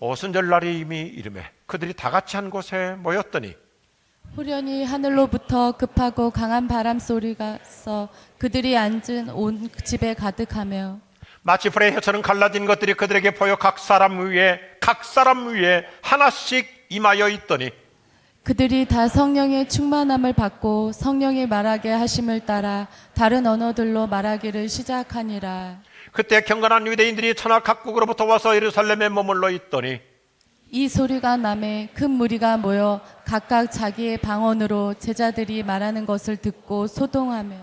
오순절날이 이미 이르매 그들이 다 같이 한 곳에 모였더니 후련히 하늘로부터 급하고 강한 바람 소리가 서 그들이 앉은 온 집에 가득하며 마치 불의 혀처럼 갈라진 것들이 그들에게 보여 각 사람 위에 하나씩 임하여 있더니 그들이 다 성령의 충만함을 받고 성령이 말하게 하심을 따라 다른 언어들로 말하기를 시작하니라. 그때 경건한 유대인들이 천하 각국으로부터 와서 예루살렘에 머물러 있더니 이 소리가 나매 큰 무리가 모여 각각 자기의 방언으로 제자들이 말하는 것을 듣고 소동하며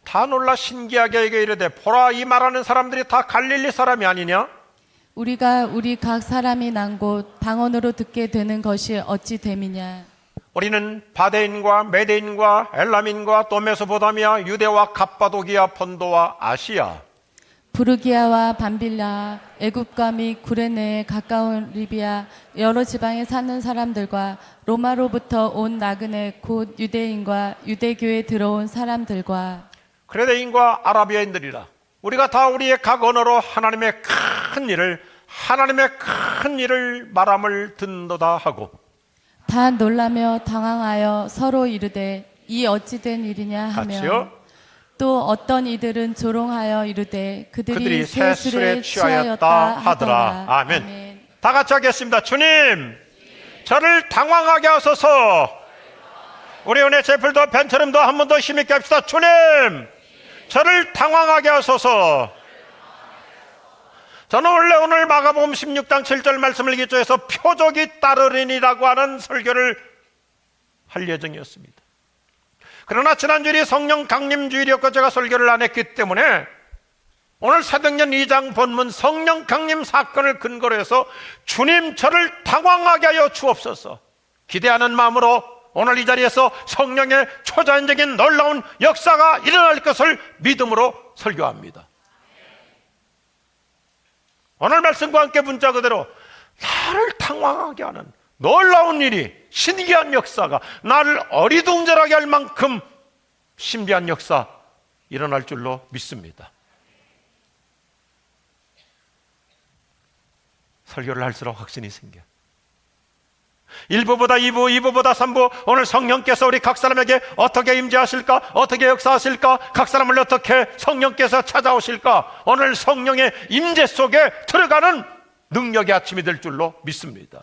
다 놀라 신기하게 여겨 이르되 보라 이 말하는 사람들이 다 갈릴리 사람이 아니냐? 우리가 우리 각 사람이 난 곳 방언으로 듣게 되는 것이 어찌 됨이냐. 우리는 바데인과 메데인과 엘람인과 또 메소포타미아 유대와 갑바도기아 본도와 아시아 부르기아와 밤빌라 애굽과 및 구레네에 가까운 리비아 여러 지방에 사는 사람들과 로마로부터 온 나그네 곧 유대인과 유대교에 들어온 사람들과 크레데인과 아라비아인들이라 우리가 다 우리의 각 언어로 하나님의 큰 일을 말함을 듣는도다 하고 다 놀라며 당황하여 서로 이르되 이 어찌 된 일이냐 하며 같이요? 또 어떤 이들은 조롱하여 이르되 그들이 새 술에 취하였다 하더라. 아멘. 아멘. 다 같이 하겠습니다. 주님, 저를 당황하게 하소서. 우리 은혜 제풀도 벤처럼도 한 번 더 힘있게 합시다. 주님, 저를 당황하게 하소서. 저는 원래 오늘 마가복음 16장 7절 말씀을 기초해서 표적이 따르리니라고 하는 설교를 할 예정이었습니다. 그러나 지난주일이 성령 강림 주일이었고 제가 설교를 안 했기 때문에 오늘 사도행전 2장 본문 성령 강림 사건을 근거로 해서 주님 저를 당황하게 하여 주옵소서 기대하는 마음으로 오늘 이 자리에서 성령의 초자연적인 놀라운 역사가 일어날 것을 믿음으로 설교합니다. 오늘 말씀과 함께 문자 그대로 나를 당황하게 하는 놀라운 일이 신기한 역사가 나를 어리둥절하게 할 만큼 신비한 역사 일어날 줄로 믿습니다. 설교를 할수록 확신이 생겨. 1부보다 2부, 2부보다 3부 오늘 성령께서 우리 각 사람에게 어떻게 임재하실까? 어떻게 역사하실까? 각 사람을 어떻게 성령께서 찾아오실까? 오늘 성령의 임재 속에 들어가는 능력의 아침이 될 줄로 믿습니다.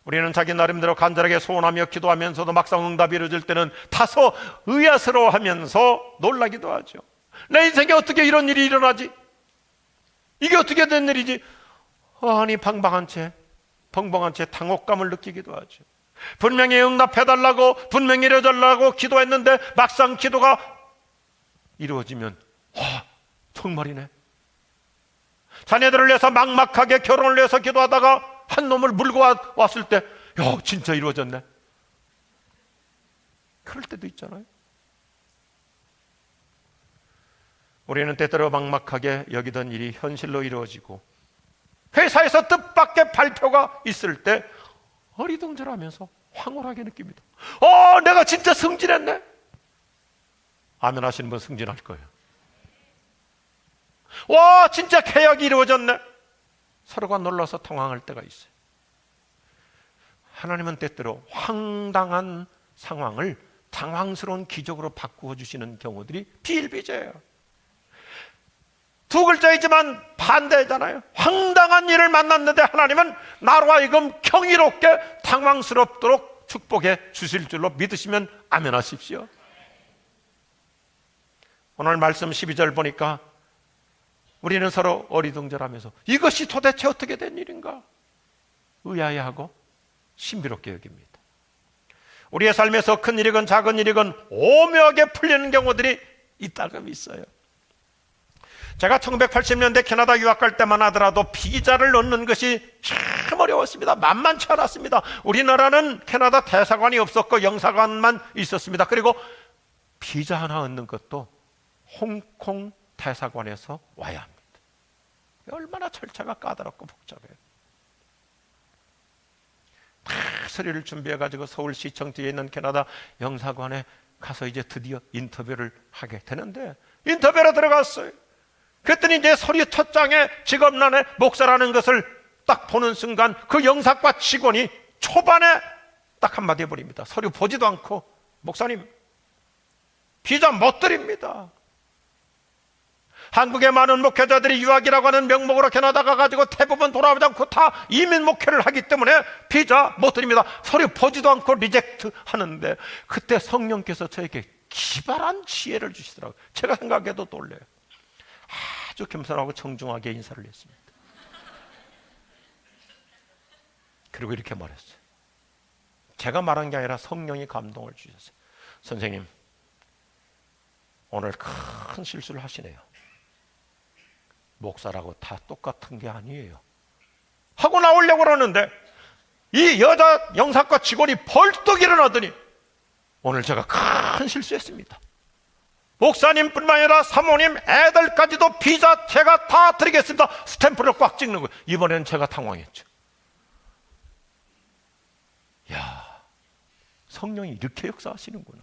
우리는 자기 나름대로 간절하게 소원하며 기도하면서도 막상 응답이 이루어질 때는 다소 의아스러워하면서 놀라기도 하죠. 내 인생에 어떻게 이런 일이 일어나지? 이게 어떻게 된 일이지? 아니 벙벙한 채 당혹감을 느끼기도 하죠. 분명히 응답해달라고 분명히 이루어달라고 기도했는데 막상 기도가 이루어지면 정말이네. 자녀들을 위해서 막막하게 결혼을 위해서 기도하다가 한 놈을 물고 왔을 때 진짜 이루어졌네. 그럴 때도 있잖아요. 우리는 때때로 막막하게 여기던 일이 현실로 이루어지고 회사에서 뜻밖의 발표가 있을 때 어리둥절하면서 황홀하게 느낍니다. 내가 진짜 승진했네. 아멘 하시는 분 승진할 거예요. 와 진짜 계약이 이루어졌네. 서로가 놀라서 당황할 때가 있어요. 하나님은 때때로 황당한 상황을 당황스러운 기적으로 바꾸어 주시는 경우들이 비일비재해요. 두 글자이지만 반대잖아요. 황당한 일을 만났는데 하나님은 나로 하여금 경이롭게 당황스럽도록 축복해 주실 줄로 믿으시면 아멘 하십시오. 오늘 말씀 12절 보니까 우리는 서로 어리둥절하면서 이것이 도대체 어떻게 된 일인가 의아해하고 신비롭게 여깁니다. 우리의 삶에서 큰 일이건 작은 일이건 오묘하게 풀리는 경우들이 있다고 있어요. 제가 1980년대 캐나다 유학 갈 때만 하더라도 비자를 얻는 것이 참 어려웠습니다. 만만치 않았습니다. 우리나라는 캐나다 대사관이 없었고 영사관만 있었습니다. 그리고 비자 하나 얻는 것도 홍콩 대사관에서 와야 합니다. 얼마나 절차가 까다롭고 복잡해요. 다 서류를 준비해가지고 서울시청 뒤에 있는 캐나다 영사관에 가서 이제 드디어 인터뷰를 하게 되는데 인터뷰로 들어갔어요. 그랬더니 이제 서류 첫 장에 직업란에 목사라는 것을 딱 보는 순간 그 영사과 직원이 초반에 딱 한마디 해버립니다. 서류 보지도 않고, 목사님 비자 못 드립니다. 한국의 많은 목회자들이 유학이라고 하는 명목으로 캐나다 가가지고 대부분 돌아오지 않고 다 이민 목회를 하기 때문에 비자 못 드립니다. 서류 보지도 않고 리젝트 하는데, 그때 성령께서 저에게 기발한 지혜를 주시더라고요. 제가 생각해도 놀래요. 아주 겸손하고 정중하게 인사를 했습니다. 그리고 이렇게 말했어요. 제가 말한 게 아니라 성령이 감동을 주셨어요. 선생님, 오늘 큰 실수를 하시네요. 목사라고 다 똑같은 게 아니에요 하고 나오려고 그러는데, 이 여자 영사과 직원이 벌떡 일어나더니 오늘 제가 큰 실수했습니다. 목사님뿐만 아니라 사모님, 애들까지도 비자 제가 다 드리겠습니다. 스탬프를 꽉 찍는 거예요. 이번에는 제가 당황했죠. 야, 성령이 이렇게 역사하시는구나.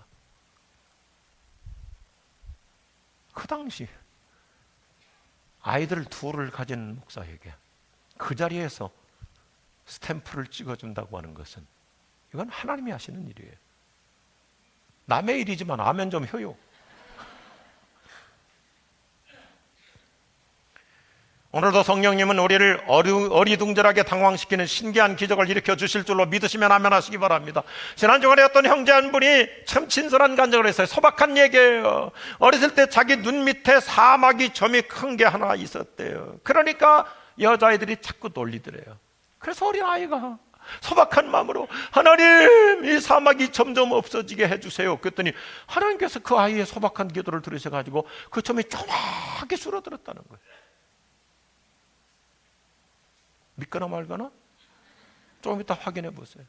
그 당시 아이들 둘을 가진 목사에게 그 자리에서 스탬프를 찍어준다고 하는 것은, 이건 하나님이 하시는 일이에요. 남의 일이지만 아멘 좀 해요. 오늘도 성령님은 우리를 어리둥절하게 당황시키는 신기한 기적을 일으켜 주실 줄로 믿으시면 아멘 하시기 바랍니다. 지난 주간에 어떤 형제 한 분이 참 친절한 간증을 했어요. 소박한 얘기예요. 어렸을 때 자기 눈 밑에 사마귀 점이 큰 게 하나 있었대요. 그러니까 여자아이들이 자꾸 놀리더래요. 그래서 어린아이가 소박한 마음으로, 하나님 이 사마귀 점점 없어지게 해주세요. 그랬더니 하나님께서 그 아이의 소박한 기도를 들으셔가지고 그 점이 조그맣게 줄어들었다는 거예요. 믿거나 말거나 조금 이따 확인해 보세요.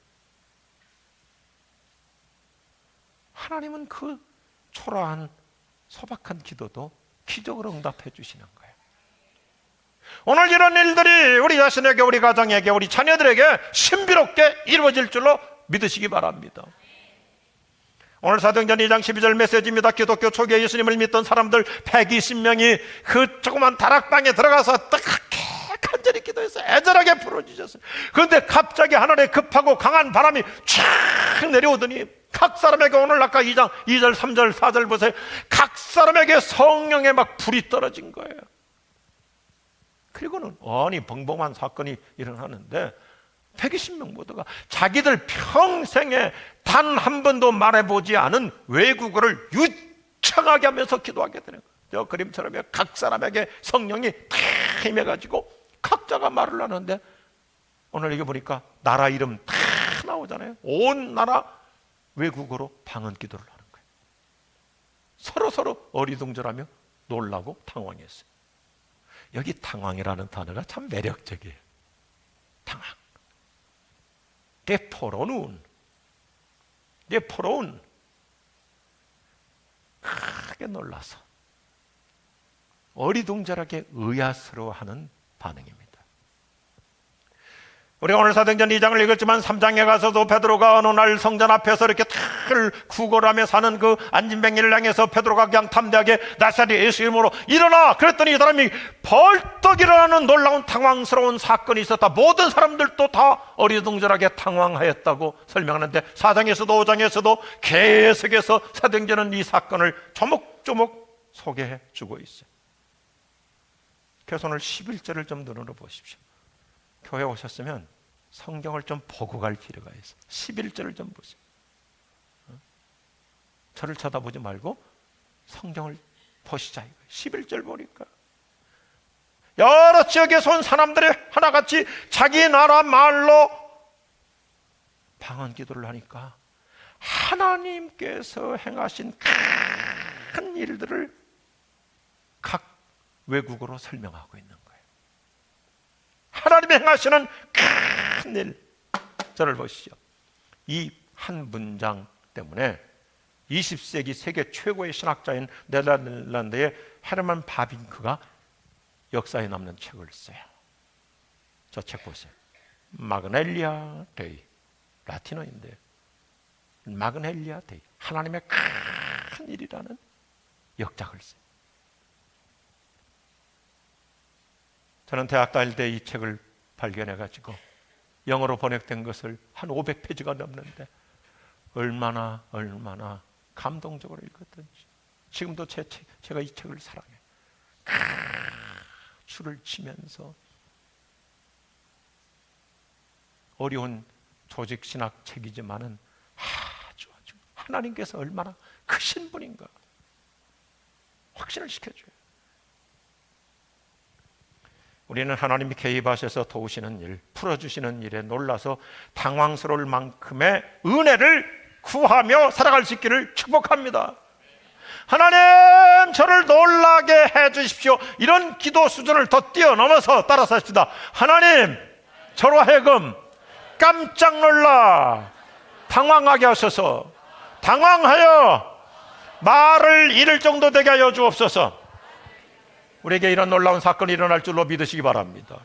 하나님은 그 초라한 소박한 기도도 기적으로 응답해 주시는 거예요. 오늘 이런 일들이 우리 자신에게, 우리 가정에게, 우리 자녀들에게 신비롭게 이루어질 줄로 믿으시기 바랍니다. 오늘 사도행전 2장 12절 메시지입니다. 기독교 초기에 예수님을 믿던 사람들 120명이 그 조그만 다락방에 들어가서 딱 간절히 기도해서 애절하게 부르짖었어요. 그런데 갑자기 하늘에 급하고 강한 바람이 쫙 내려오더니 각 사람에게, 오늘 아까 2장 2절 3절 4절 보세요. 각 사람에게 성령의 막 불이 떨어진 거예요. 그리고는 벙벙한 사건이 일어나는데 120명 모두가 자기들 평생에 단 한 번도 말해보지 않은 외국어를 유창하게 하면서 기도하게 되는 거예요. 저 그림처럼 각 사람에게 성령이 다 임해가지고 각자가 말을 하는데, 오늘 이게 보니까 나라 이름 다 나오잖아요. 온 나라 외국어로 방언 기도를 하는 거예요. 서로 어리둥절하며 놀라고 당황했어요. 여기 당황이라는 단어가 참 매력적이에요. 당황. 네포로운 크게 놀라서 어리둥절하게 의아스러워하는 반응입니다. 우리가 오늘 사도행전 2장을 읽었지만 3장에 가서도 베드로가 어느 날 성전 앞에서 이렇게 탁을 구걸하며 사는 그 안진뱅이를 향해서 베드로가 그냥 담대하게 나사렛 예수 이름으로 일어나! 그랬더니 이 사람이 벌떡 일어나는 놀라운 당황스러운 사건이 있었다. 모든 사람들도 다 어리둥절하게 당황하였다고 설명하는데, 4장에서도 5장에서도 계속해서 사도행전은 이 사건을 조목조목 소개해 주고 있어요. 그래서 오늘 11절을 좀 눈으로 보십시오. 교회 오셨으면 성경을 좀 보고 갈 필요가 있어요. 11절을 좀 보세요. 저를 쳐다보지 말고 성경을 보시자 이거예요. 11절 보니까 여러 지역에서 온 사람들이 하나같이 자기 나라 말로 방언 기도를 하니까 하나님께서 행하신 큰 일들을 각 외국어로 설명하고 있는 거예요. 하나님이 행하시는 큰 일, 저를 보시죠. 이 한 문장 때문에 20세기 세계 최고의 신학자인 네덜란드의 헤르만 바빙크가 역사에 남는 책을 써요. 저 책 보세요. 마그넬리아 데이, 라틴어인데 마그넬리아 데이, 하나님의 큰 일이라는 역작을 써요. 저는 대학 다닐 때 이 책을 발견해가지고 영어로 번역된 것을 한 500페이지가 넘는데 얼마나 감동적으로 읽었던지. 지금도 제가 이 책을 사랑해요. 줄을 치면서 어려운 조직 신학 책이지만은 아주 하나님께서 얼마나 크신 분인가 확신을 시켜줘요. 우리는 하나님이 개입하셔서 도우시는 일, 풀어주시는 일에 놀라서 당황스러울 만큼의 은혜를 구하며 살아갈 수 있기를 축복합니다. 하나님, 저를 놀라게 해주십시오. 이런 기도 수준을 더 뛰어넘어서 따라서 합시다. 하나님, 저로 하여금 깜짝 놀라 당황하게 하셔서, 당황하여 말을 잃을 정도 되게 하여 주옵소서. 우리에게 이런 놀라운 사건이 일어날 줄로 믿으시기 바랍니다.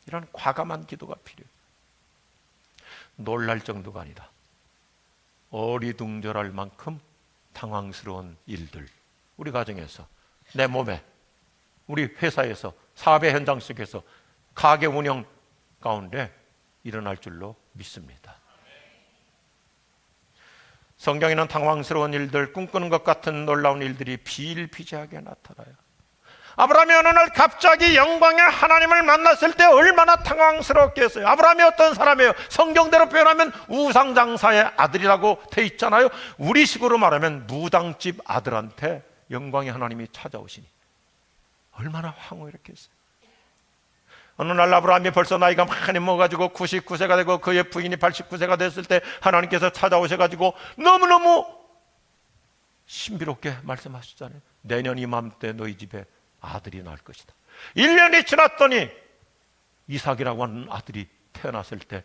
이런 과감한 기도가 필요해요. 놀랄 정도가 아니다. 어리둥절할 만큼 당황스러운 일들, 우리 가정에서, 내 몸에, 우리 회사에서, 사업의 현장 속에서, 가게 운영 가운데 일어날 줄로 믿습니다. 성경에는 당황스러운 일들, 꿈꾸는 것 같은 놀라운 일들이 비일비재하게 나타나요. 아브라함이 어느 날 갑자기 영광의 하나님을 만났을 때 얼마나 당황스럽겠어요. 아브라함이 어떤 사람이에요? 성경대로 표현하면 우상장사의 아들이라고 돼 있잖아요. 우리식으로 말하면 무당집 아들한테 영광의 하나님이 찾아오시니 얼마나 황홀했겠어요. 어느 날 아브라함이 벌써 나이가 많이 먹어가지고 99세가 되고 그의 부인이 89세가 됐을 때 하나님께서 찾아오셔가지고 너무너무 신비롭게 말씀하셨잖아요. 내년 이맘때 너희 집에 아들이 날 것이다. 1년이 지났더니 이삭이라고 하는 아들이 태어났을 때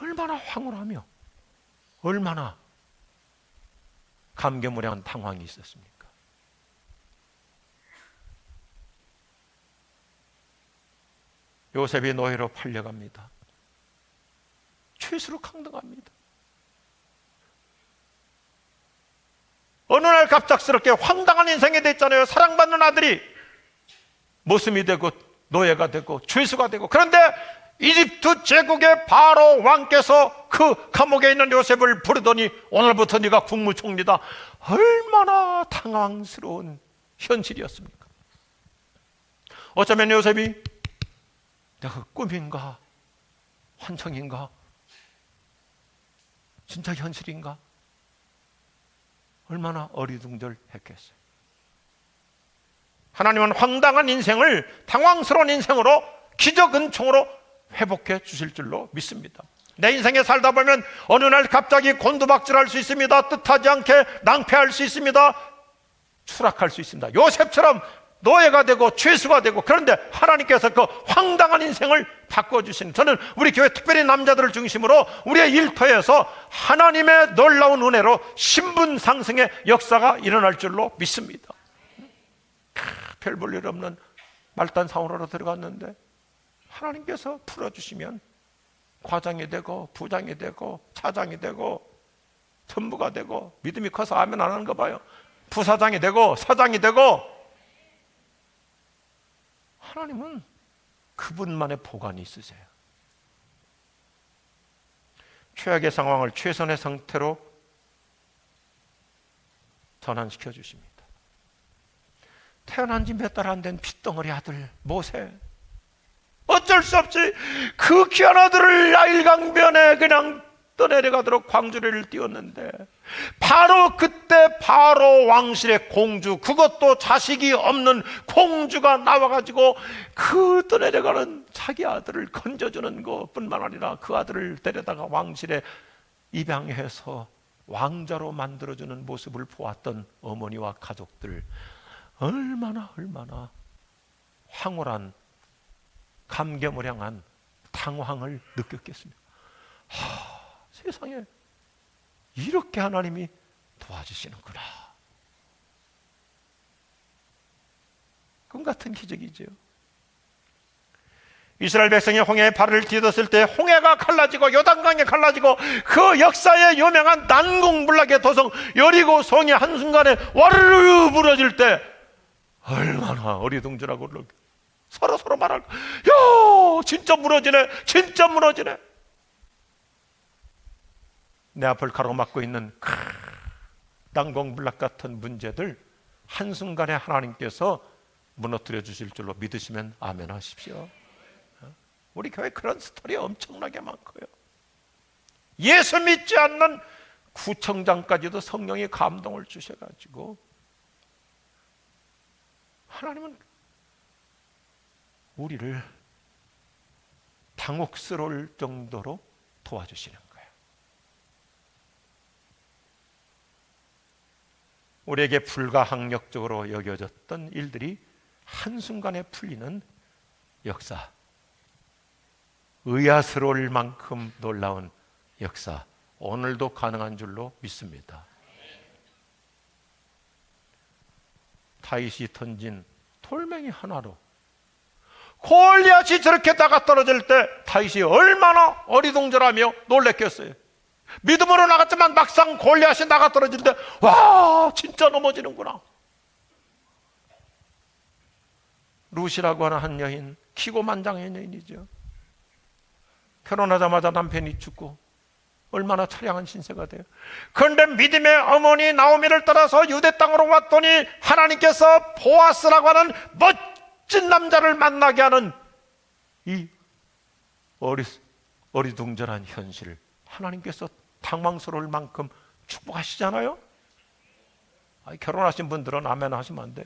얼마나 황홀하며 얼마나 감개무량한 당황이 있었습니까? 요셉이 노예로 팔려갑니다. 최수로 강등합니다. 어느 날 갑작스럽게 황당한 인생이 됐잖아요. 사랑받는 아들이 모슴이 되고 노예가 되고 죄수가 되고, 그런데 이집트 제국의 바로 왕께서 그 감옥에 있는 요셉을 부르더니 오늘부터 네가 국무총리다. 얼마나 당황스러운 현실이었습니까? 어쩌면 요셉이 내가 꿈인가 환청인가 진짜 현실인가 얼마나 어리둥절했겠어요. 하나님은 황당한 인생을 당황스러운 인생으로 기적 은총으로 회복해 주실 줄로 믿습니다. 내 인생에 살다 보면 어느 날 갑자기 곤두박질할 수 있습니다. 뜻하지 않게 낭패할 수 있습니다. 추락할 수 있습니다. 요셉처럼 노예가 되고 죄수가 되고, 그런데 하나님께서 그 황당한 인생을 바꿔주시는, 저는 우리 교회 특별히 남자들을 중심으로 우리의 일터에서 하나님의 놀라운 은혜로 신분 상승의 역사가 일어날 줄로 믿습니다. 별 볼 일 없는 말단 상으로 들어갔는데 하나님께서 풀어주시면 과장이 되고 부장이 되고 차장이 되고 전부가 되고, 믿음이 커서 아멘 안 하는 거 봐요. 부사장이 되고 사장이 되고, 하나님은 그분만의 보관이 있으세요. 최악의 상황을 최선의 상태로 전환시켜 주십니다. 태어난 지 몇 달 안 된 핏덩어리 아들 모세, 어쩔 수 없이 그 귀한 아들을 나일강변에 그냥 떠내려가도록 광주리를 띄웠는데, 바로 그때 바로 왕실의 공주, 그것도 자식이 없는 공주가 나와가지고 그 떠내려가는 자기 아들을 건져주는 것뿐만 아니라 그 아들을 데려다가 왕실에 입양해서 왕자로 만들어주는 모습을 보았던 어머니와 가족들, 얼마나 황홀한 감개무량한 당황을 느꼈겠습니까? 세상에 이렇게 하나님이 도와주시는구나. 꿈 같은 기적이죠. 이스라엘 백성이 홍해에 발을 디뎠을 때 홍해가 갈라지고 요단강이 갈라지고, 그 역사에 유명한 난공불락의 도성 여리고 성이 한순간에 와르르 부러질 때 얼마나 어리둥절하고 서로 말할 야, 진짜 무너지네, 진짜 무너지네. 내 앞을 가로막고 있는 땅공불락 같은 문제들 한순간에 하나님께서 무너뜨려 주실 줄로 믿으시면 아멘 하십시오. 우리 교회 그런 스토리 엄청나게 많고요. 예수 믿지 않는 구청장까지도 성령이 감동을 주셔가지고 하나님은 우리를 당혹스러울 정도로 도와주시는 거예요. 우리에게 불가항력적으로 여겨졌던 일들이 한순간에 풀리는 역사, 의아스러울 만큼 놀라운 역사, 오늘도 가능한 줄로 믿습니다. 다윗이 던진 돌멩이 하나로 골리앗이 저렇게 나가 떨어질 때 다윗이 얼마나 어리둥절하며 놀랬겠어요. 믿음으로 나갔지만 막상 골리앗이 나가 떨어질 때 와, 진짜 넘어지는구나. 루시라고 하는 한 여인, 기고만장한 여인이죠. 결혼하자마자 남편이 죽고 얼마나 처량한 신세가 돼요. 그런데 믿음의 어머니 나오미를 따라서 유대 땅으로 왔더니 하나님께서 보아스라고 하는 멋진 남자를 만나게 하는 이 어리둥절한 현실을 하나님께서 당황스러울 만큼 축복하시잖아요. 결혼하신 분들은 아멘 하시면 안 돼요.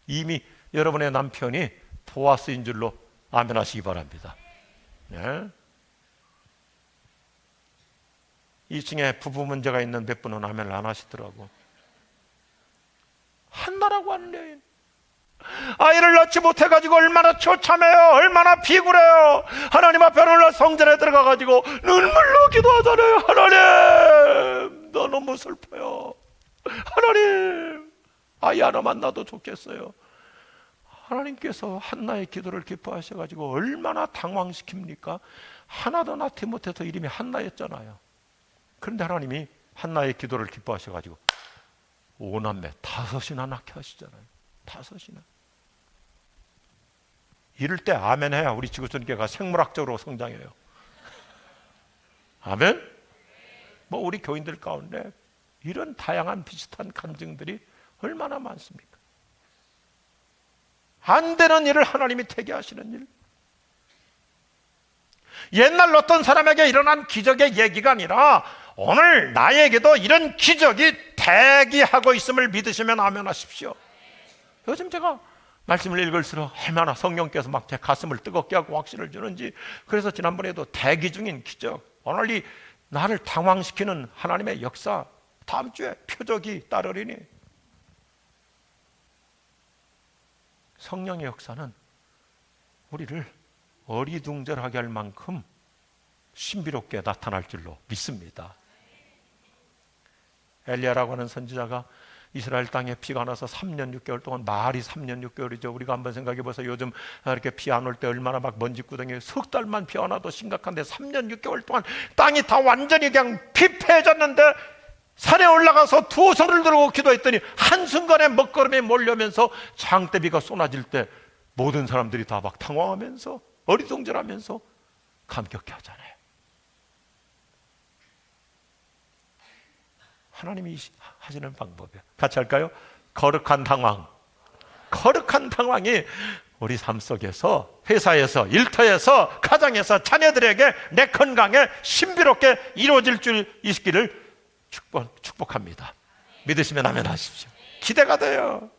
이미 여러분의 남편이 보아스인 줄로 아멘 하시기 바랍니다. 네. 2층에 부부 문제가 있는 몇 분은 아멘을 안 하시더라고. 한나라고 하는 여인, 아이를 낳지 못해가지고 얼마나 처참해요, 얼마나 비굴해요. 하나님 앞에 오늘 성전에 들어가가지고 눈물로 기도하잖아요. 하나님, 너 너무 슬퍼요. 하나님, 아이 하나 만나도 좋겠어요. 하나님께서 한나의 기도를 기뻐하셔가지고 얼마나 당황시킵니까? 하나도 낳지 못해서 이름이 한나였잖아요. 그런데 하나님이 한나의 기도를 기뻐하셔가지고 5남매 5이나 낳게 하시잖아요. 5이나. 이럴 때 아멘 해야 우리 지구촌교회가 생물학적으로 성장해요. 아멘? 뭐 우리 교인들 가운데 이런 다양한 비슷한 간증들이 얼마나 많습니까? 안 되는 일을 하나님이 되게 하시는 일. 옛날 어떤 사람에게 일어난 기적의 얘기가 아니라 오늘 나에게도 이런 기적이 대기하고 있음을 믿으시면 아멘 하십시오. 요즘 제가 말씀을 읽을수록 얼마나 성령께서 막 제 가슴을 뜨겁게 하고 확신을 주는지. 그래서 지난번에도 대기 중인 기적, 오늘 이 나를 당황시키는 하나님의 역사, 다음 주에 표적이 따르리니. 성령의 역사는 우리를 어리둥절하게 할 만큼 신비롭게 나타날 줄로 믿습니다. 엘리야라고 하는 선지자가 이스라엘 땅에 비가 나서 3년 6개월 동안, 말이 3년 6개월이죠. 우리가 한번 생각해 보세요. 요즘 이렇게 비 안 올 때 얼마나 막 먼지구덩이, 석 달만 비 안 와도 심각한데 3년 6개월 동안 땅이 다 완전히 그냥 피폐해졌는데 산에 올라가서 두 손을 들고 기도했더니 한순간에 먹구름이 몰려오면서 장대비가 쏟아질 때 모든 사람들이 다 막 당황하면서 어리둥절하면서 감격해 하잖아요. 하나님이 하시는 방법이에요. 같이 할까요? 거룩한 당황. 거룩한 당황이 우리 삶 속에서, 회사에서, 일터에서, 가정에서, 자녀들에게 내 건강에 신비롭게 이루어질 줄 있기를 축복합니다. 믿으시면 아멘 하십시오. 기대가 돼요.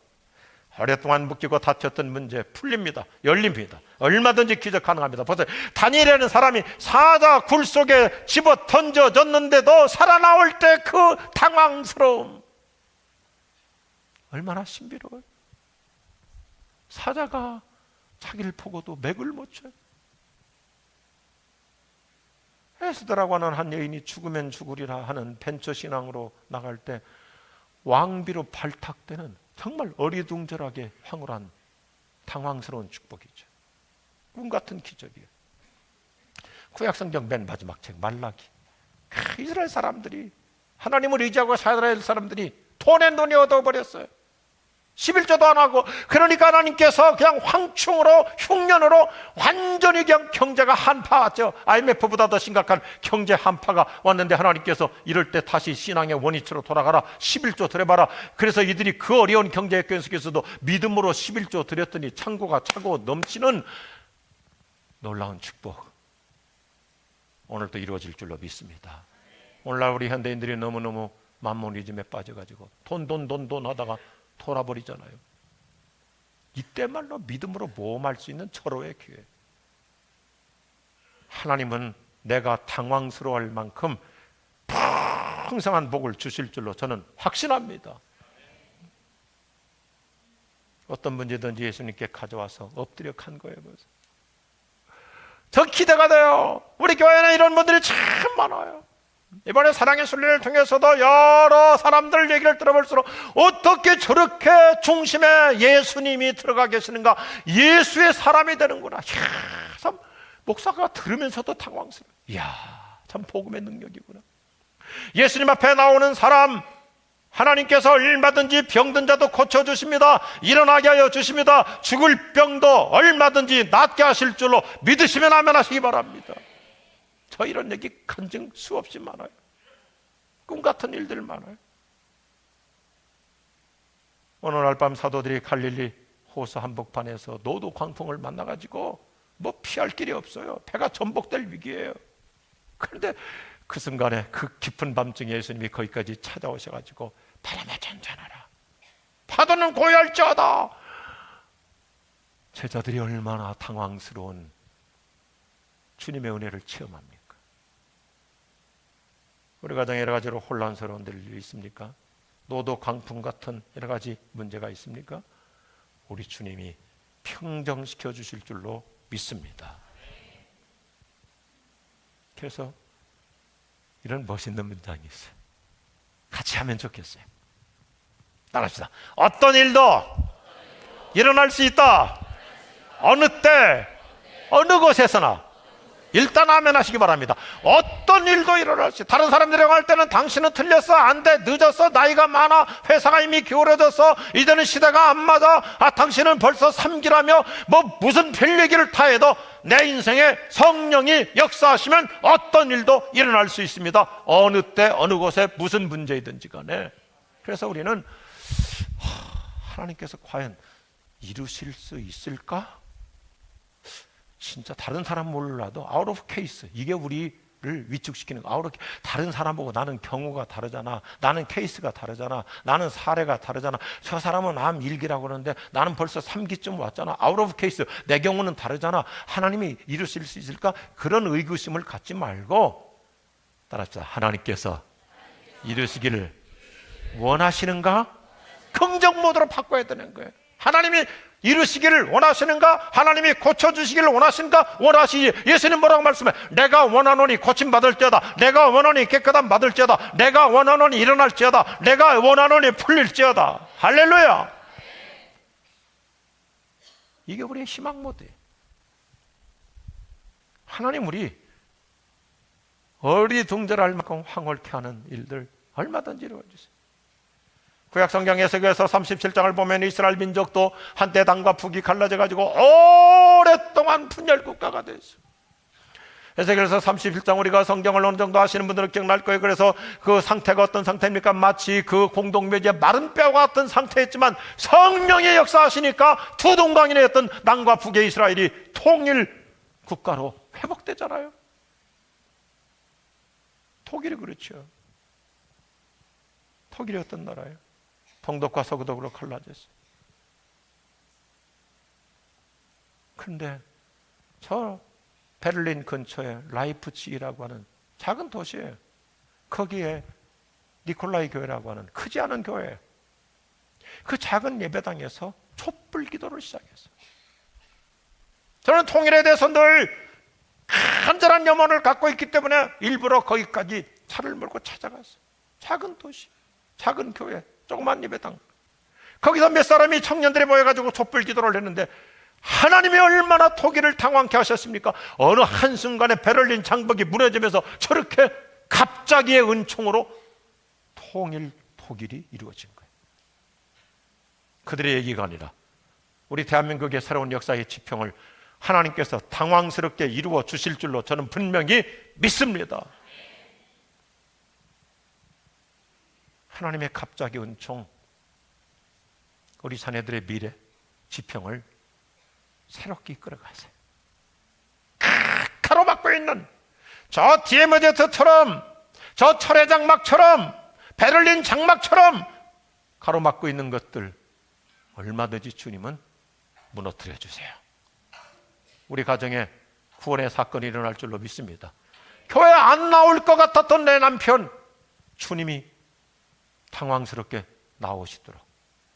오랫동안 묶이고 다쳤던 문제 풀립니다. 열립니다. 얼마든지 기적 가능합니다. 보세요. 다니엘이라는 사람이 사자 굴 속에 집어 던져졌는데도 살아나올 때 그 당황스러움, 얼마나 신비로워요. 사자가 자기를 보고도 맥을 못 쳐요. 에스더라고 하는 한 여인이 죽으면 죽으리라 하는 벤처 신앙으로 나갈 때 왕비로 발탁되는 정말 어리둥절하게 황홀한 당황스러운 축복이죠. 꿈 같은 기적이에요. 구약성경 맨 마지막 책 말라기. 이스라엘 사람들이, 하나님을 의지하고 살아야 할 사람들이 돈에 눈이 얻어버렸어요. 11조도 안 하고. 그러니까 하나님께서 그냥 황충으로 흉년으로 완전히 그냥 경제가 한파왔죠. IMF보다 더 심각한 경제 한파가 왔는데 하나님께서 이럴 때 다시 신앙의 원위치로 돌아가라, 11조 드려봐라. 그래서 이들이 그 어려운 경제 역경 속에서도 믿음으로 11조 드렸더니 창고가 차고 넘치는 놀라운 축복, 오늘도 이루어질 줄로 믿습니다. 오늘날 우리 현대인들이 너무너무 만모니즘에 빠져가지고 돈 하다가 돌아버리잖아요. 이때말로 믿음으로 모험할 수 있는 절호의 기회. 하나님은 내가 당황스러워할 만큼 풍성한 복을 주실 줄로 저는 확신합니다. 어떤 문제든지 예수님께 가져와서 엎드려 간 거예요. 그래서 저 기대가 돼요. 우리 교회에는 이런 분들이 참 많아요. 이번에 사랑의 순례를 통해서도 여러 사람들 얘기를 들어볼수록 어떻게 저렇게 중심에 예수님이 들어가 계시는가, 예수의 사람이 되는구나. 이야, 참 목사가 들으면서도 당황스러워요. 이야, 참 복음의 능력이구나. 예수님 앞에 나오는 사람, 하나님께서 얼마든지 병든 자도 고쳐주십니다. 일어나게 하여 주십니다. 죽을 병도 얼마든지 낫게 하실 줄로 믿으시면 아멘 하시기 바랍니다. 저 이런 얘기 간증 수없이 많아요. 꿈 같은 일들 많아요. 어느 날 밤 사도들이 갈릴리 호수 한복판에서 노도 광풍을 만나가지고 뭐 피할 길이 없어요. 배가 전복될 위기예요. 그런데 그 순간에 그 깊은 밤중에 예수님이 거기까지 찾아오셔가지고 바람아 잔잔하라, 파도는 고요할지어다. 제자들이 얼마나 당황스러운 주님의 은혜를 체험합니까? 우리 가정에 여러 가지로 혼란스러운 일이 있습니까? 노도 강풍 같은 여러 가지 문제가 있습니까? 우리 주님이 평정시켜 주실 줄로 믿습니다. 그래서 이런 멋있는 문장이 있어요. 같이 하면 좋겠어요. 따라합시다. 어떤 일도 일어날 수 있다. 어느 때 어느 곳에서나. 일단 아멘 하시기 바랍니다. 어떤 일도 일어날 수 있다. 다른 사람들이 할 때는 당신은 틀렸어, 안 돼, 늦었어, 나이가 많아, 회사가 이미 기울어졌어, 이제는 시대가 안 맞아, 당신은 벌써 3기라며 뭐 무슨 별 얘기를 다 해도 내 인생에 성령이 역사하시면 어떤 일도 일어날 수 있습니다. 어느 때 어느 곳에 무슨 문제이든지 간에. 그래서 우리는 하나님께서 과연 이루실 수 있을까? 진짜 다른 사람 몰라도 아웃 오브 케이스, 이게 우리를 위축시키는 거. 다른 사람 보고 나는 경우가 다르잖아, 나는 케이스가 다르잖아, 나는 사례가 다르잖아, 저 사람은 암 1기라고 그러는데 나는 벌써 3기쯤 왔잖아, 아웃 오브 케이스, 내 경우는 다르잖아. 하나님이 이루실 수 있을까? 그런 의구심을 갖지 말고 따라합시다. 하나님께서 이루시기를 원하시는가? 긍정 모드로 바꿔야 되는 거예요. 하나님이 이루시기를 원하시는가? 하나님이 고쳐주시기를 원하시는가? 원하시지. 예수님 뭐라고 말씀해? 내가 원하노니 고침받을지어다, 내가 원하노니 깨끗함 받을지어다, 내가 원하노니 일어날지어다, 내가 원하노니 풀릴지어다. 할렐루야. 이게 우리의 희망 모드예요. 하나님 우리 어리둥절할 만큼 황홀케 하는 일들 얼마든지 이루어주세요. 구약 성경 에스겔서 37장을 보면 이스라엘 민족도 한때 남과 북이 갈라져 가지고 오랫동안 분열 국가가 됐어요. 에스겔서 37장, 우리가 성경을 어느 정도 아시는 분들은 기억날 거예요. 그래서 그 상태가 어떤 상태입니까? 마치 그 공동묘지의 마른 뼈와 같은 상태였지만 성령의 역사하시니까 두 동강이었던 남과 북의 이스라엘이 통일 국가로 회복되잖아요. 독일이 그렇죠. 독일이 어떤 나라예요? 동독과 서독으로 갈라졌어요. 그런데 저 베를린 근처에 라이프치히라고 하는 작은 도시에, 거기에 니콜라이 교회라고 하는 크지 않은 교회, 그 작은 예배당에서 촛불 기도를 시작했어요. 저는 통일에 대해서 늘 간절한 염원을 갖고 있기 때문에 일부러 거기까지 차를 몰고 찾아갔어요. 작은 도시, 작은 교회, 조그만 예배당, 거기서 몇 사람이 청년들이 모여가지고 촛불 기도를 했는데 하나님이 얼마나 독일을 당황케 하셨습니까? 어느 한순간에 베를린 장벽이 무너지면서 저렇게 갑자기의 은총으로 통일 독일이 이루어진 거예요. 그들의 얘기가 아니라 우리 대한민국의 새로운 역사의 지평을 하나님께서 당황스럽게 이루어 주실 줄로 저는 분명히 믿습니다. 하나님의 갑자기 은총, 우리 자녀들의 미래 지평을 새롭게 이끌어가세요. 가로막고 있는 저 디에머제트처럼, 저 철의 장막처럼, 베를린 장막처럼 가로막고 있는 것들 얼마든지 주님은 무너뜨려 주세요. 우리 가정에 구원의 사건이 일어날 줄로 믿습니다. 교회 안 나올 것 같았던 내 남편, 주님이 당황스럽게 나오시도록,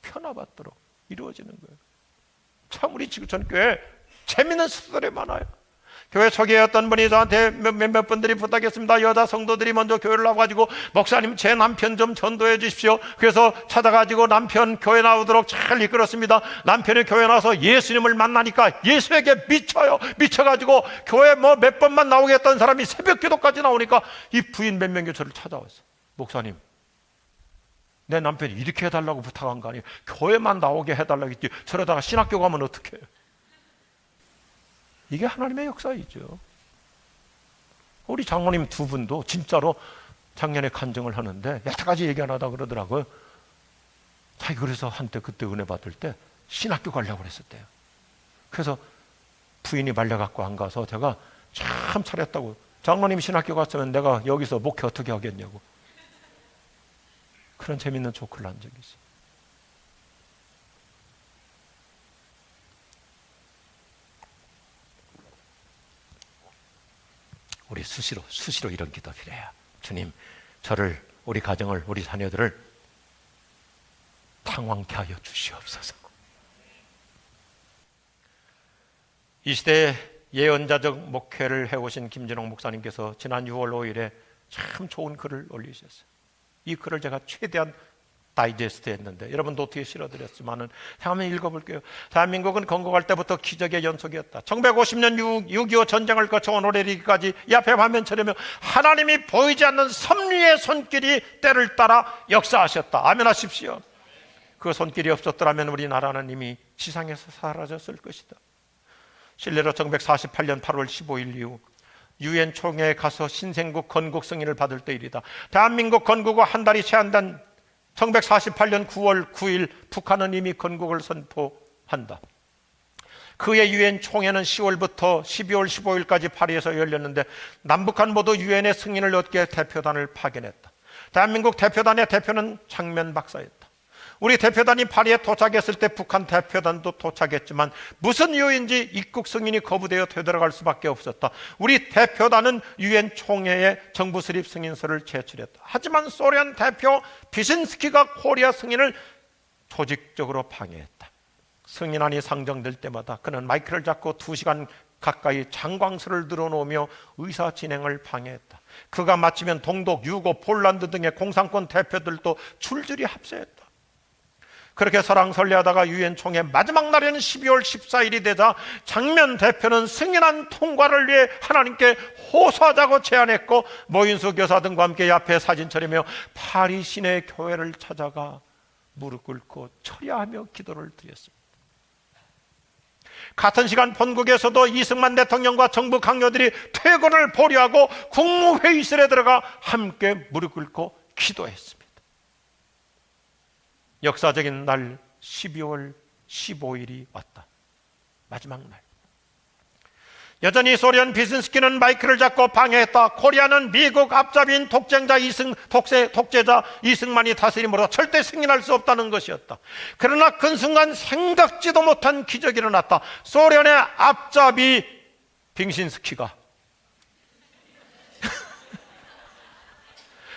편화받도록 이루어지는 거예요. 참 우리 지구촌 교회 재밌는 수들이 많아요. 교회 초기에 어떤 분이 저한테 몇몇 분들이 부탁했습니다. 여자 성도들이 먼저 교회를 나와가지고 목사님 제 남편 좀 전도해 주십시오. 그래서 찾아가지고 남편 교회 나오도록 잘 이끌었습니다. 남편이 교회 나와서 예수님을 만나니까 예수에게 미쳐요. 미쳐가지고 교회 뭐 몇 번만 나오게 했던 사람이 새벽 기도까지 나오니까 이 부인 몇 명이 저를 찾아왔어요. 목사님, 내 남편이 이렇게 해달라고 부탁한 거 아니에요. 교회만 나오게 해달라고 했지. 저러다가 신학교 가면 어떡해요. 이게 하나님의 역사이죠. 우리 장로님 두 분도 진짜로 작년에 간증을 하는데 여태까지 얘기 안 하다 그러더라고요. 자기 그래서 한때 그때 은혜 받을 때 신학교 가려고 그랬었대요. 그래서 부인이 말려갖고 안 가서 제가 참 잘했다고. 장로님 신학교 갔으면 내가 여기서 목회 어떻게 하겠냐고. 그런 재밌는 조크를 한 적이 있어요. 우리 수시로 이런 기도 필요해요. 주님, 저를, 우리 가정을, 우리 자녀들을 당황케 하여 주시옵소서. 이 시대에 예언자적 목회를 해오신 김진홍 목사님께서 지난 6월 5일에 참 좋은 글을 올리셨어요. 이 글을 제가 최대한 다이제스트 했는데 여러분도 어떻게 실어드렸지만은 한번 읽어볼게요. 대한민국은 건국할 때부터 기적의 연속이었다. 1950년 6.25 전쟁을 거쳐온 오래리기까지 이 앞에 화면처럼 하나님이 보이지 않는 섭리의 손길이 때를 따라 역사하셨다. 아멘 하십시오. 그 손길이 없었더라면 우리나라는 이미 지상에서 사라졌을 것이다. 실례로 1948년 8월 15일 이후 유엔 총회에 가서 신생국 건국 승인을 받을 때일이다. 대한민국 건국 후 한 달이 채 안 된 1948년 9월 9일 북한은 이미 건국을 선포한다. 그의 유엔 총회는 10월부터 12월 15일까지 파리에서 열렸는데 남북한 모두 유엔의 승인을 얻게 대표단을 파견했다. 대한민국 대표단의 대표는 장면 박사였다. 우리 대표단이 파리에 도착했을 때 북한 대표단도 도착했지만 무슨 이유인지 입국 승인이 거부되어 되돌아갈 수밖에 없었다. 우리 대표단은 유엔 총회에 정부 수립 승인서를 제출했다. 하지만 소련 대표 비신스키가 코리아 승인을 조직적으로 방해했다. 승인안이 상정될 때마다 그는 마이크를 잡고 2시간 가까이 장광수를 들어놓으며 의사 진행을 방해했다. 그가 마치면 동독, 유고, 폴란드 등의 공산권 대표들도 줄줄이 합세했다. 그렇게 설랑설레하다가 유엔 총회 마지막 날에는 12월 14일이 되자 장면 대표는 승인안 통과를 위해 하나님께 호소하자고 제안했고 모인수 교사 등과 함께 앞에 사진 차리며 파리 시내 교회를 찾아가 무릎 꿇고 철야하며 기도를 드렸습니다. 같은 시간 본국에서도 이승만 대통령과 정부 강요들이 퇴거를 보류하고 국무회의실에 들어가 함께 무릎 꿇고 기도했습니다. 역사적인 날 12월 15일이 왔다. 마지막 날. 여전히 소련 비신스키는 마이크를 잡고 방해했다. 코리아는 미국 앞잡이인 독재자 이승만이 다스림으로 절대 승인할 수 없다는 것이었다. 그러나 그 순간 생각지도 못한 기적이 일어났다. 소련의 앞잡이 빙신스키가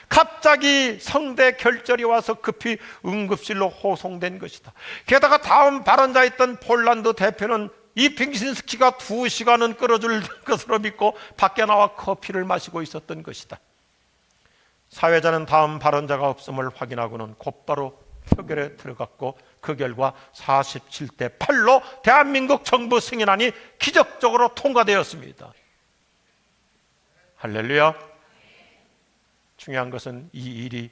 갑자기 성대 결절이 와서 급히 응급실로 호송된 것이다. 게다가 다음 발언자에 있던 폴란드 대표는 이 빙신스키가 2시간은 끌어줄 것으로 믿고 밖에 나와 커피를 마시고 있었던 것이다. 사회자는 다음 발언자가 없음을 확인하고는 곧바로 표결에 들어갔고 그 결과 47대 8로 대한민국 정부 승인안이 기적적으로 통과되었습니다. 할렐루야. 중요한 것은 이 일이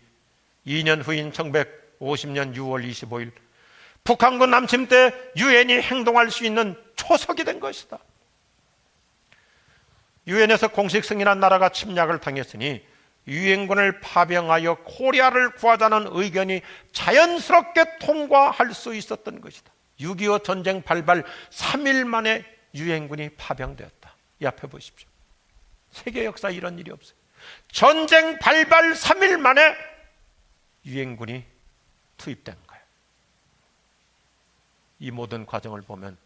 2년 후인 1950년 6월 25일 북한군 남침 때 유엔이 행동할 수 있는 초석이 된 것이다. 유엔에서 공식 승인한 나라가 침략을 당했으니 유엔군을 파병하여 코리아를 구하자는 의견이 자연스럽게 통과할 수 있었던 것이다. 6.25 전쟁 발발 3일 만에 유엔군이 파병되었다. 이 앞에 보십시오. 세계 역사에 이런 일이 없어요. 전쟁 발발 3일 만에 유엔군이 투입된 거예요. 이 모든 과정을 보면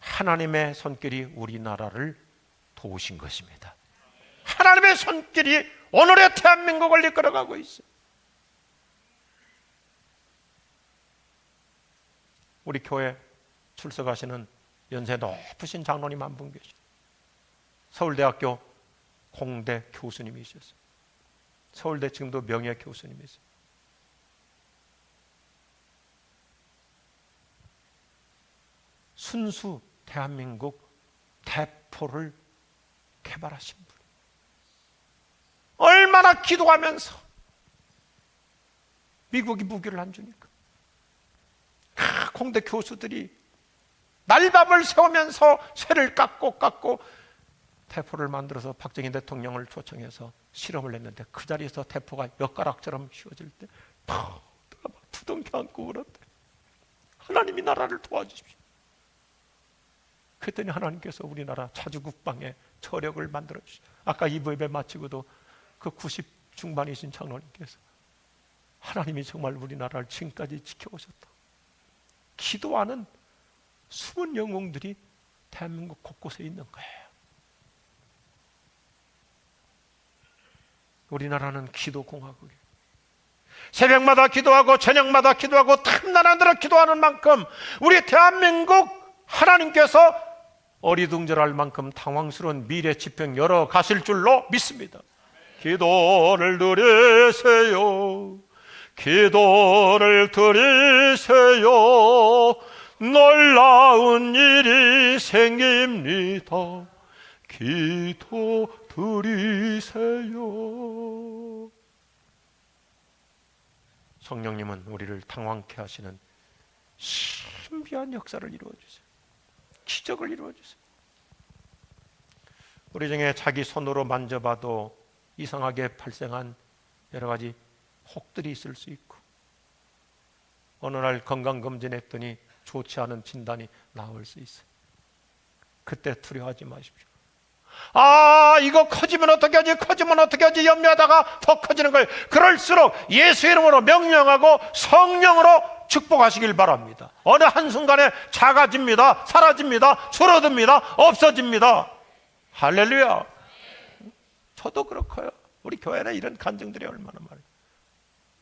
하나님의 손길이 우리나라를 도우신 것입니다. 하나님의 손길이 오늘의 대한민국을 이끌어가고 있어요. 우리 교회 출석하시는 연세 높으신 장로님 한 분 계시죠. 서울대학교 공대 교수님이셨어요. 서울대 지금도 명예 교수님이세요. 순수 대한민국 대포를 개발하신 분. 얼마나 기도하면서 미국이 무기를 안 주니까 공대 교수들이 날밤을 새우면서 쇠를 깎고 대포를 만들어서 박정희 대통령을 초청해서 실험을 했는데 그 자리에서 대포가 엿가락처럼 휘어질 때 두덩겨 안고 울었대. 하나님이 나라를 도와주십시오. 그랬더니 하나님께서 우리나라 자주국방에 저력을 만들어 주시죠. 아까 2부 예배 마치고도 그 90 중반이신 장로님께서 하나님이 정말 우리나라를 지금까지 지켜오셨다. 기도하는 숨은 영웅들이 대한민국 곳곳에 있는 거예요. 우리나라는 기도 공화국이에요. 새벽마다 기도하고 저녁마다 기도하고 탐난 안 들어 기도하는 만큼 우리 대한민국 하나님께서 어리둥절할 만큼 당황스러운 미래 지평 열어가실 줄로 믿습니다. 기도를 드리세요. 기도를 드리세요. 놀라운 일이 생깁니다. 기도 드리세요. 성령님은 우리를 당황케 하시는 신비한 역사를 이루어주세요. 기적을 이루어주세요. 우리 중에 자기 손으로 만져봐도 이상하게 발생한 여러 가지 혹들이 있을 수 있고 어느 날 건강검진했더니 좋지 않은 진단이 나올 수 있어요. 그때 두려워하지 마십시오. 이거 커지면 어떻게 하지? 커지면 어떻게 하지? 염려하다가 더 커지는 거예요. 그럴수록 예수 이름으로 명령하고 성령으로 축복하시길 바랍니다. 어느 한순간에 작아집니다. 사라집니다. 줄어듭니다. 없어집니다. 할렐루야. 저도 그렇고요. 우리 교회에 이런 간증들이 얼마나 많아요.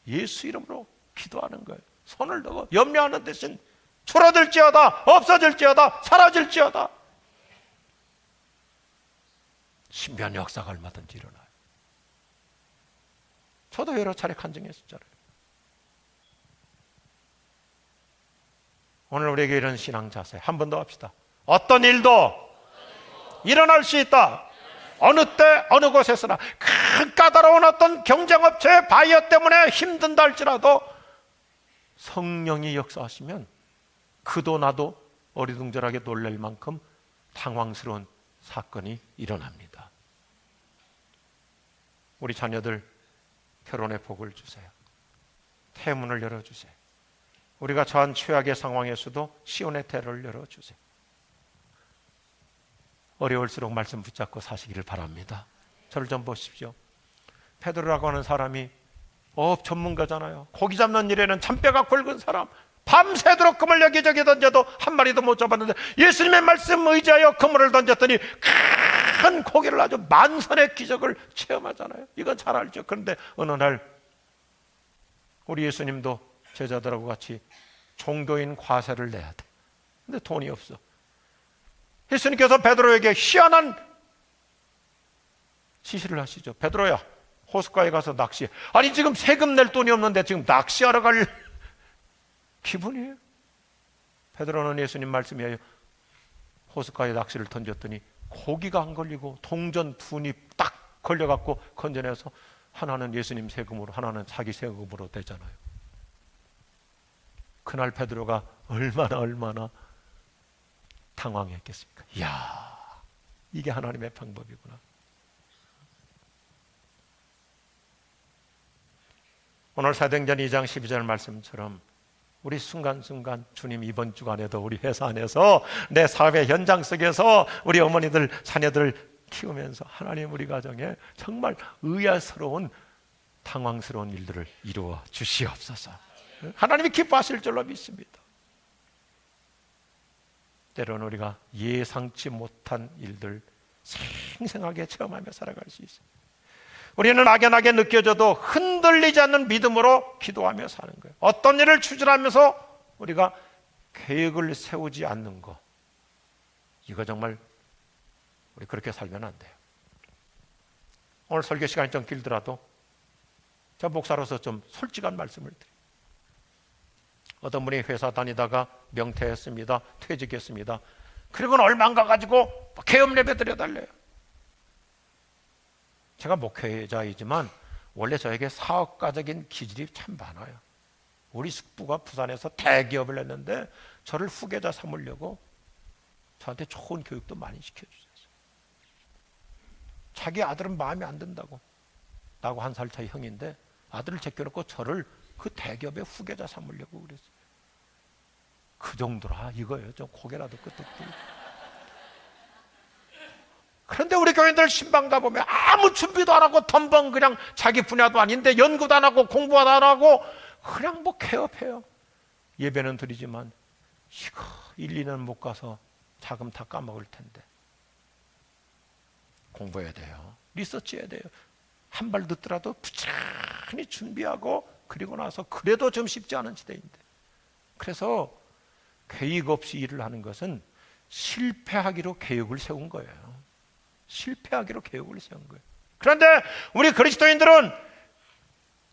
예수 이름으로 기도하는 거예요. 손을 들고 염려하는 대신 줄어들지어다, 없어질지어다, 사라질지어다. 신비한 역사가 얼마든지 일어나요. 저도 여러 차례 간증했었잖아요. 오늘 우리에게 이런 신앙 자세 한 번 더 합시다. 어떤 일도 일어날 수 있다. 어느 때 어느 곳에서나 큰 까다로운 어떤 경쟁업체의 바이어 때문에 힘든다 할지라도 성령이 역사하시면 그도 나도 어리둥절하게 놀랄 만큼 당황스러운 사건이 일어납니다. 우리 자녀들 결혼의 복을 주세요. 태문을 열어주세요. 우리가 처한 최악의 상황에서도 시온의 대로를 열어주세요. 어려울수록 말씀 붙잡고 사시기를 바랍니다. 저를 좀 보십시오. 베드로라고 하는 사람이 어업 전문가잖아요. 고기 잡는 일에는 잔뼈가 굵은 사람. 밤새도록 그물 여기저기 던져도 한 마리도 못 잡았는데 예수님의 말씀 의지하여 그물을 던졌더니 큰 고기를 아주 만선의 기적을 체험하잖아요. 이건 잘 알죠. 그런데 어느 날 우리 예수님도 제자들하고 같이 종교인 과세를 내야 돼. 근데 돈이 없어. 예수님께서 베드로에게 희한한 지시를 하시죠. 베드로야, 호숫가에 가서 낚시해. 아니 지금 세금 낼 돈이 없는데 지금 낚시하러 갈 기분이에요? 베드로는 예수님 말씀에 호숫가에 낚시를 던졌더니 고기가 안 걸리고 동전 둔이 딱 걸려갖고 건져내서 하나는 예수님 세금으로 하나는 자기 세금으로 되잖아요. 그날 베드로가 얼마나 당황했겠습니까? 이야, 이게 하나님의 방법이구나. 오늘 사도행전 2장 12절 말씀처럼 우리 순간순간 주님 이번 주간에도 우리 회사 안에서 내 사업의 현장 속에서 우리 어머니들 자녀들 키우면서 하나님 우리 가정에 정말 의아스러운 당황스러운 일들을 이루어 주시옵소서. 하나님이 기뻐하실 줄로 믿습니다. 때로는 우리가 예상치 못한 일들 생생하게 체험하며 살아갈 수 있습니다. 우리는 막연하게 느껴져도 흔들리지 않는 믿음으로 기도하며 사는 거예요. 어떤 일을 추진하면서 우리가 계획을 세우지 않는 거, 이거 정말 우리 그렇게 살면 안 돼요. 오늘 설교 시간이 좀 길더라도 저 목사로서 좀 솔직한 말씀을 드려요. 어떤 분이 회사 다니다가 명퇴했습니다. 퇴직했습니다. 그리고는 얼마 안 가가지고 개업 예배 드려달래요. 제가 목회자이지만 원래 저에게 사업가적인 기질이 참 많아요. 우리 숙부가 부산에서 대기업을 했는데 저를 후계자 삼으려고 저한테 좋은 교육도 많이 시켜주셨어요. 자기 아들은 마음에 안 든다고. 나하고 한 살 차이 형인데 아들을 제껴놓고 저를 그 대기업의 후계자 삼으려고 그랬어요. 그 정도라 이거예요. 좀 고개라도 끄덕 들고. 그런데 우리 교인들 신방 가보면 아무 준비도 안 하고 덤벙 그냥 자기 분야도 아닌데 연구도 안 하고 공부도 안 하고 그냥 뭐 개업해요. 예배는 드리지만 이거 1, 2년 못 가서 자금 다 까먹을 텐데 공부해야 돼요. 리서치해야 돼요. 한 발 늦더라도 부지런히 준비하고 그리고 나서 그래도 좀 쉽지 않은 시대인데, 그래서 계획 없이 일을 하는 것은 실패하기로 계획을 세운 거예요. 실패하기로 계획을 세운 거예요. 그런데 우리 그리스도인들은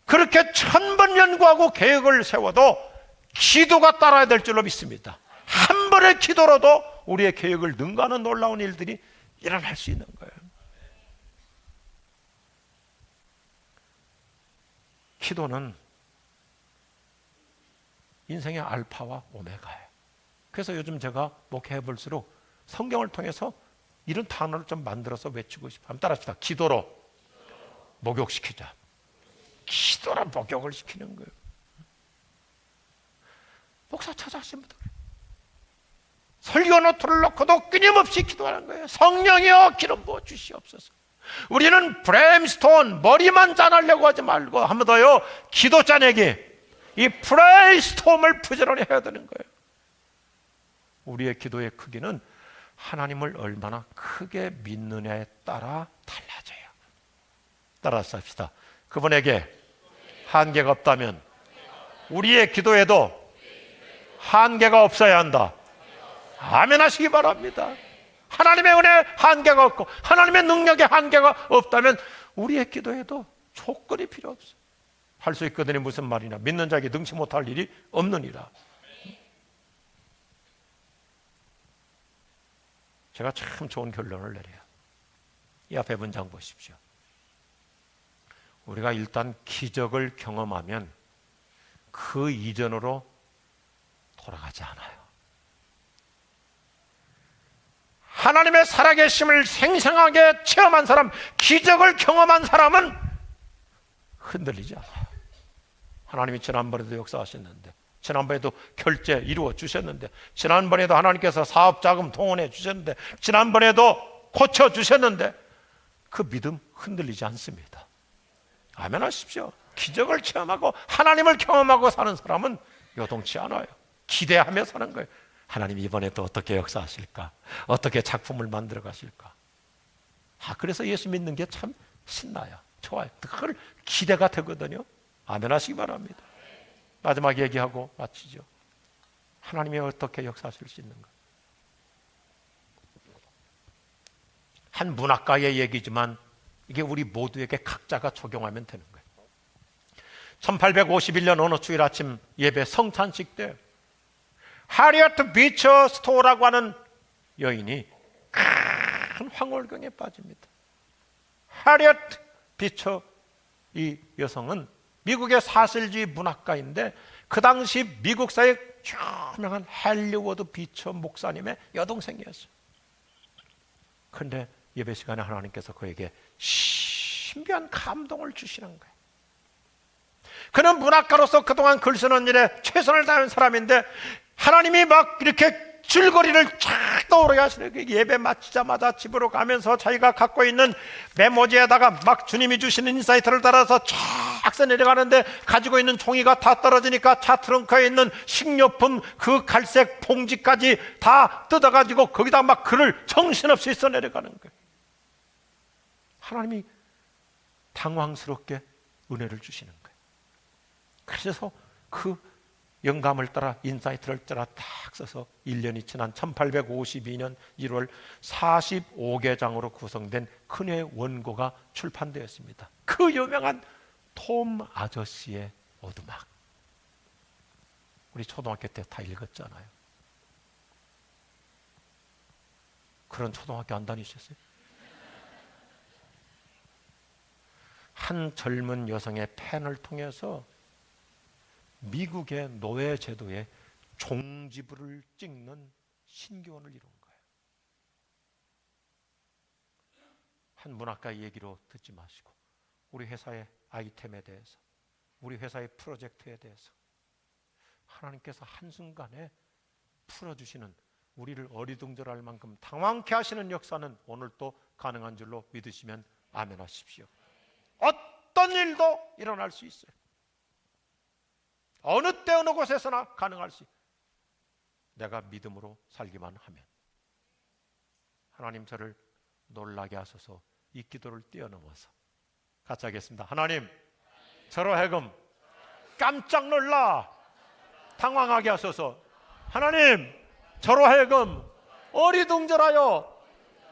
그렇게 천번 연구하고 계획을 세워도 기도가 따라야 될 줄로 믿습니다. 한 번의 기도로도 우리의 계획을 능가하는 놀라운 일들이 일어날 수 있는 거예요. 기도는 인생의 알파와 오메가예요. 그래서 요즘 제가 목회해 볼수록 성경을 통해서 이런 단어를 좀 만들어서 외치고 싶어요. 한번 따라합시다. 기도로 목욕시키자. 기도로 목욕을 시키는 거예요. 목사 찾아하신 분들 설교 노트를 놓고도 끊임없이 기도하는 거예요. 성령이여 기름 부어 주시옵소서. 우리는 브레임스톤 머리만 짜내려고 하지 말고 한 번 더요. 기도 짜내기, 이 브레인스톰을 부지런히 해야 되는 거예요. 우리의 기도의 크기는 하나님을 얼마나 크게 믿느냐에 따라 달라져요. 따라서 합시다. 그분에게 한계가 없다면 우리의 기도에도 한계가 없어야 한다. 아멘 하시기 바랍니다. 하나님의 은혜에 한계가 없고 하나님의 능력에 한계가 없다면 우리의 기도에도 조건이 필요 없어요. 할 수 있거든요. 무슨 말이냐. 믿는 자에게 능치 못할 일이 없느니라. 제가 참 좋은 결론을 내려요. 이 앞에 문장 보십시오. 우리가 일단 기적을 경험하면 그 이전으로 돌아가지 않아요. 하나님의 살아계심을 생생하게 체험한 사람, 기적을 경험한 사람은 흔들리지 않아요. 하나님이 지난번에도 역사하셨는데, 지난번에도 결제 이루어 주셨는데, 지난번에도 하나님께서 사업자금 동원해 주셨는데, 지난번에도 고쳐 주셨는데 그 믿음 흔들리지 않습니다. 아멘 하십시오. 기적을 체험하고 하나님을 경험하고 사는 사람은 요동치 않아요. 기대하며 사는 거예요. 하나님 이번에 또 어떻게 역사하실까? 어떻게 작품을 만들어 가실까? 그래서 예수 믿는 게 참 신나요. 좋아요. 그걸 기대가 되거든요. 아멘 하시기 바랍니다. 마지막 얘기하고 마치죠. 하나님이 어떻게 역사하실 수 있는가? 한 문학가의 얘기지만 이게 우리 모두에게 각자가 적용하면 되는 거예요. 1851년 어느 주일 아침 예배 성찬식 때 하리어트 비처 스토어라고 하는 여인이 큰 황홀경에 빠집니다. 하리어트 비처 이 여성은 미국의 사실주의 문학가인데 그 당시 미국사의 유명한 헨리 비처 목사님의 여동생이었어요. 그런데 예배 시간에 하나님께서 그에게 신비한 감동을 주시는 거예요. 그는 문학가로서 그동안 글 쓰는 일에 최선을 다한 사람인데 하나님이 막 이렇게 줄거리를 쫙 떠오르게 하시는 거예요. 예배 마치자마자 집으로 가면서 자기가 갖고 있는 메모지에다가 막 주님이 주시는 인사이트를 따라서 쫙 써 내려가는데 가지고 있는 종이가 다 떨어지니까 차 트렁크에 있는 식료품 그 갈색 봉지까지 다 뜯어가지고 거기다 막 글을 정신없이 써 내려가는 거예요. 하나님이 당황스럽게 은혜를 주시는 거예요. 그래서 그 영감을 따라 인사이트를 따라 딱 써서 1년이 지난 1852년 1월 45개 장으로 구성된 큰의 원고가 출판되었습니다. 그 유명한 톰 아저씨의 오두막. 우리 초등학교 때 다 읽었잖아요. 그런 초등학교 안 다니셨어요? 한 젊은 여성의 펜을 통해서 미국의 노예 제도의 종지부를 찍는 신기원을 이룬 거예요. 한 문학가 얘기로 듣지 마시고 우리 회사의 아이템에 대해서, 우리 회사의 프로젝트에 대해서 하나님께서 한순간에 풀어주시는, 우리를 어리둥절할 만큼 당황케 하시는 역사는 오늘도 가능한 줄로 믿으시면 아멘 하십시오. 어떤 일도 일어날 수 있어요. 어느 때 어느 곳에서나 가능할 수 있어요. 내가 믿음으로 살기만 하면. 하나님 저를 놀라게 하소서. 이 기도를 뛰어넘어서 같이 하겠습니다. 하나님 저로 하여금 깜짝 놀라 당황하게 하소서. 하나님 저로 하여금 어리둥절하여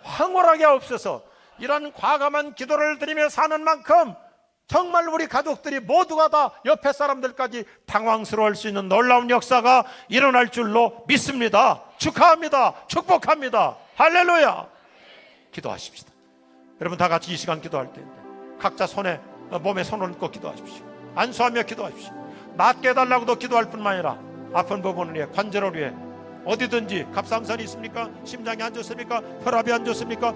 황홀하게 하옵소서. 이런 과감한 기도를 드리며 사는 만큼 정말 우리 가족들이 모두가 다 옆에 사람들까지 당황스러워할 수 있는 놀라운 역사가 일어날 줄로 믿습니다. 축하합니다. 축복합니다. 할렐루야. 기도하십시다. 여러분 다 같이 이 시간 기도할 텐데 각자 몸에 손을 얹고 기도하십시오. 안수하며 기도하십시오. 낫게 해달라고도 기도할 뿐만 아니라 아픈 부분을 위해, 관절을 위해, 어디든지 갑상선이 있습니까? 심장이 안 좋습니까? 혈압이 안 좋습니까?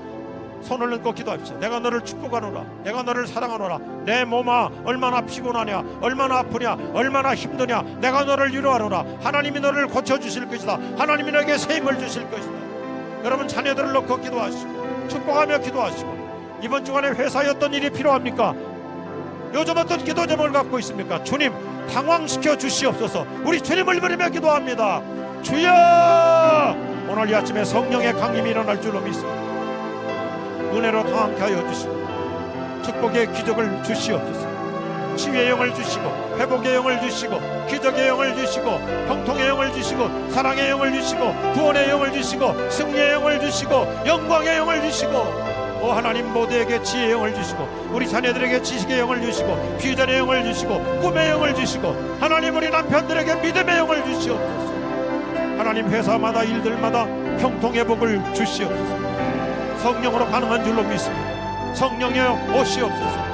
손을 얹고 기도합시다. 내가 너를 축복하노라. 내가 너를 사랑하노라. 내 몸아 얼마나 피곤하냐, 얼마나 아프냐, 얼마나 힘드냐, 내가 너를 위로하노라. 하나님이 너를 고쳐주실 것이다. 하나님이 너에게 새 힘을 주실 것이다. 여러분 자녀들을 놓고 기도하시고 축복하며 기도하시고, 이번 주간에 회사에 어떤 일이 필요합니까? 요즘 어떤 기도 제목을 갖고 있습니까? 주님 당황시켜 주시옵소서. 우리 주님을 부르며 기도합니다. 주여, 오늘 이 아침에 성령의 강림이 일어날 줄로 믿습니다. 은혜로 당황케 하여 주시고 축복의 기적을 주시옵소서. 치유의 영을 주시고 회복의 영을 주시고 기적의 영을 주시고 형통의 영을 주시고 사랑의 영을 주시고 구원의 영을 주시고 승리의 영을 주시고 영광의 영을 주시고, 오 하나님 모두에게 지혜의 영을 주시고 우리 자녀들에게 지식의 영을 주시고 비전의 영을 주시고 꿈의 영을 주시고, 하나님 우리 남편들에게 믿음의 영을 주시옵소서. 하나님 회사마다 일들마다 형통의 복을 주시옵소서. 성령으로 가능한 줄로 믿습니다. 성령이여 오시옵소서.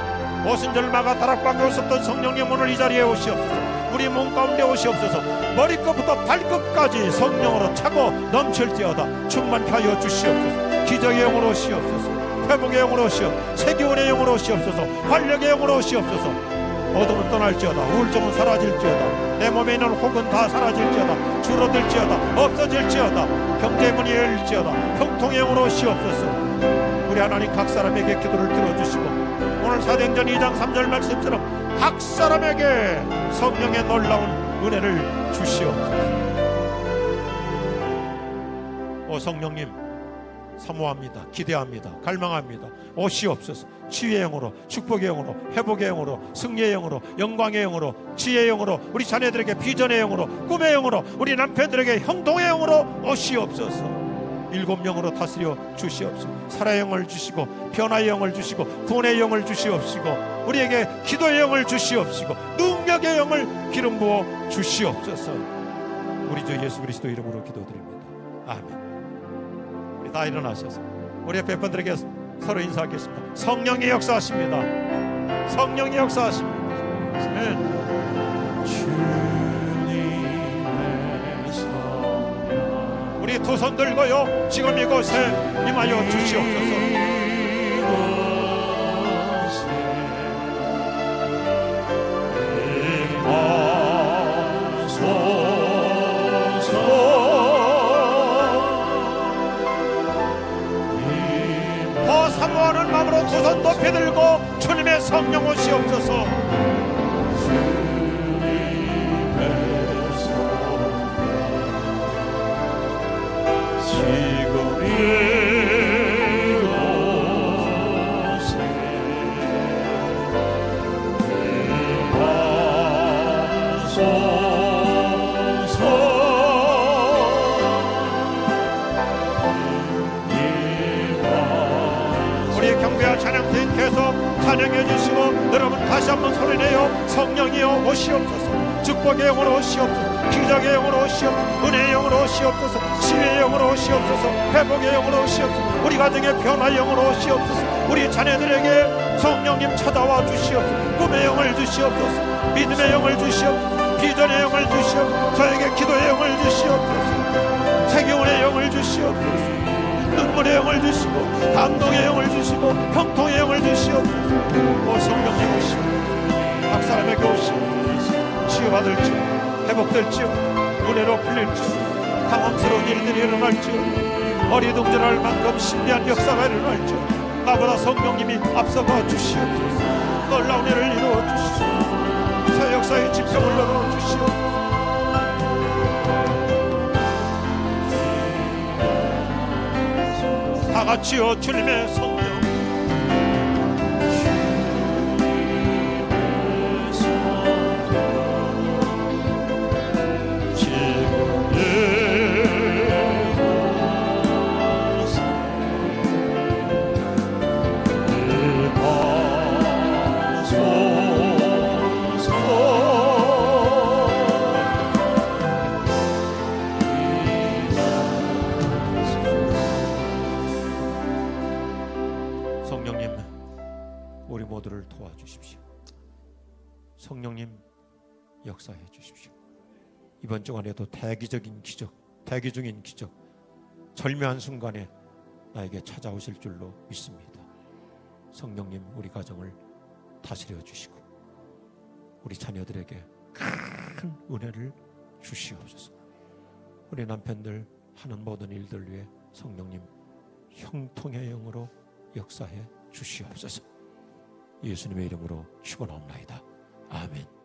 오순절 마가 다락방에 오셨던 성령님 오늘 이 자리에 오시옵소서. 우리 몸 가운데 오시옵소서. 머리끝부터 발끝까지 성령으로 차고 넘칠지어다 충만케 하여 주시옵소서. 기적의 영으로 오시옵소서. 회복의 영으로 오시옵소서. 세기원의 영으로 오시옵소서. 활력의 영으로 오시옵소서. 어둠은 떠날지어다. 우울증은 사라질지어다. 내 몸에 있는 혹은 다 사라질지어다. 줄어들지어다. 없어질지어다. 경제의 문이 열릴지어다. 형통의 영으로 오시옵소서. 우리 하나님 각 사람에게 기도를 들어주시고 오늘 사도행전 2장 3절 말씀처럼 각 사람에게 성령의 놀라운 은혜를 주시옵소서. 오 성령님 사모합니다. 기대합니다. 갈망합니다. 오시옵소서. 치유의 영으로, 축복의 영으로, 회복의 영으로, 승리의 영으로, 영광의 영으로, 지혜의 영으로, 우리 자녀들에게 비전의 영으로, 꿈의 영으로, 우리 남편들에게 형통의 영으로 오시옵소서. 일곱 영으로 다스려 주시옵소서. 살아의 영을 주시고 변화의 영을 주시고 구원의 영을 주시옵시고 우리에게 기도의 영을 주시옵시고 능력의 영을 기름 부어 주시옵소서. 우리 주 예수 그리스도 이름으로 기도드립니다. 아멘. 다 일어나셔서 우리 옆에 분들에게 서로 인사하겠습니다. 성령이 역사하십니다. 성령이 역사하십니다. 아멘. 우리 두 손 들고요 지금 이곳에 임하여 주시옵소서. 더 사모하는 마음으로 두 손 높이 들고 주님의 성령 오시옵소서. 우리 경배와 찬양팀 계속 찬양해 주시고 여러분 다시 한번 소리내요. 성령이여 오시옵소서. 축복의 영으로 오시옵소서. 기적의 영으로 오시옵소서. 은혜의 영으로 오시옵소서. 치유의 영으로 오시옵소서. 회복의 영으로 오시옵소서. 우리 가정의 변화의 영으로 오시옵소서. 우리 자녀들에게 성령님 찾아와 주시옵소서. 꿈의 영을 주시옵소서. 믿음의 영을 주시옵소서. 비전의 영을 주시옵소서. 저에게 기도의 영을 주시옵소서. 세계원의 영을 주시옵소서. 눈물의 영을 주시고 감동의 영을 주시고 형통의 영을 주시옵소서. 오 성령님 오시고 각 사람에게 오시고 치유받을지어 회복될지어 은혜로 풀릴지어 당황스러운 일들이 일어날지어 어리둥절할 만큼 신비한 역사가 일어날지어 나보다 성령님이 앞서가 주시옵소서. 놀라운 일을 이루어 주시옵소서. 새 역사의 집중을 열어 주시옵소서. 다 같이요 주님의 성령. 성령님 우리 모두를 도와주십시오. 성령님 역사해 주십시오. 이번 주간에도 대기적인 기적, 대기 중인 기적, 절묘한 순간에 나에게 찾아오실 줄로 믿습니다. 성령님 우리 가정을 다스려 주시고 우리 자녀들에게 큰 은혜를 주시옵소서. 우리 남편들 하는 모든 일들 위해 성령님 형통의 영으로 역사해 주시옵소서. 예수님의 이름으로 축원합니다. 아멘.